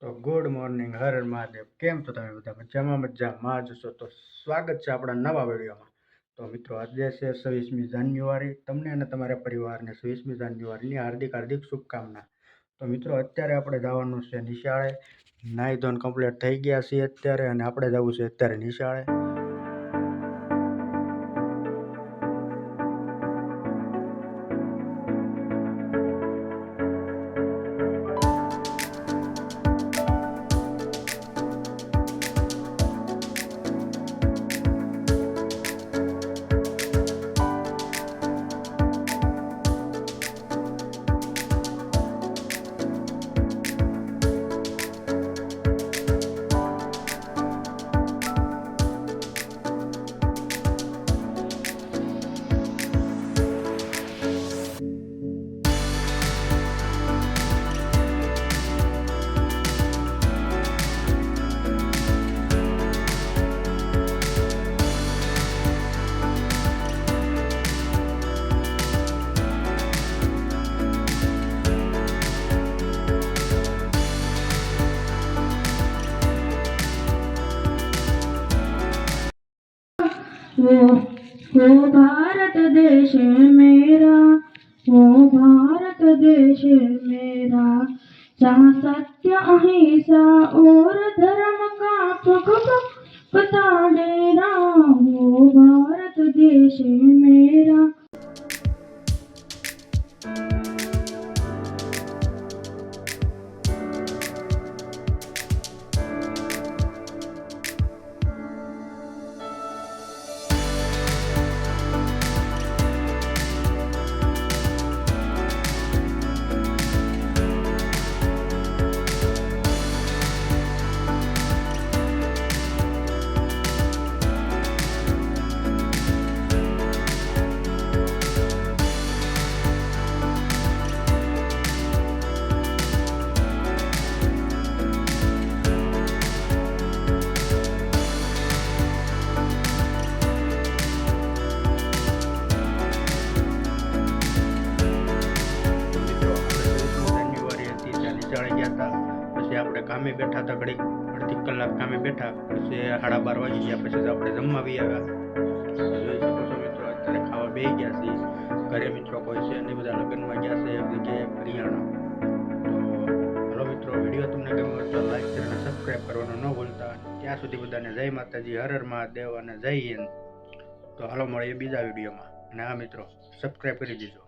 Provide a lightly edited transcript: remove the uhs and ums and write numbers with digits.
તો good morning, Har Har Mahadev. કેમ છો તમે બધા? મજામાં જ છો? તો સ્વાગત છે આપણા નવા વિડીયોમાં. તો મિત્રો, આજે છે 26મી જાન્યુઆરી. તમને અને તમારા પરિવારને 26મી જાન્યુઆરીની હાર્દિક હાર્દિક શુભકામના. તો મિત્રો, અત્યારે આપણે જવાનું છે નિશાળે. નાહી ધોઈને કમ્પ્લીટ થઈ ગયા છીએ અત્યારે, અને આપણે જવું છે અત્યારે નિશાળે. वो भारत देश मेरा, वो भारत देश मेरा, जहाँ सत्य अहिंसा और धर्म का पता डेरा, वो भारत देश मेरा. નિશાળે ગયા હતા, પછી આપણે કામે બેઠા હતા. ઘડીક અડધી કલાક કામે બેઠા, પછી 12:30 વાગી ગયા. પછી આપણે જમવા બી આવ્યા. જોઈ શકો છો મિત્રો, અત્યારે ખાવા બેસી ગયા છીએ. ઘરે મિત્રો કોઈ છે નહીં, બધા લગ્નમાં ગયા છે એક જગ્યાએ હરિયાણા. તો હલો મિત્રો, વિડીયો તમને ગમ્યો તો લાઈક શેર અને સબસ્ક્રાઈબ કરવાનું ન ભૂલતા. ત્યાં સુધી બધાને જય માતાજી, હર હર મહાદેવ અને જય હિન્દ. તો હાલો મળીએ બીજા વિડીયોમાં. અને હા મિત્રો, સબસ્ક્રાઈબ કરી દેજો.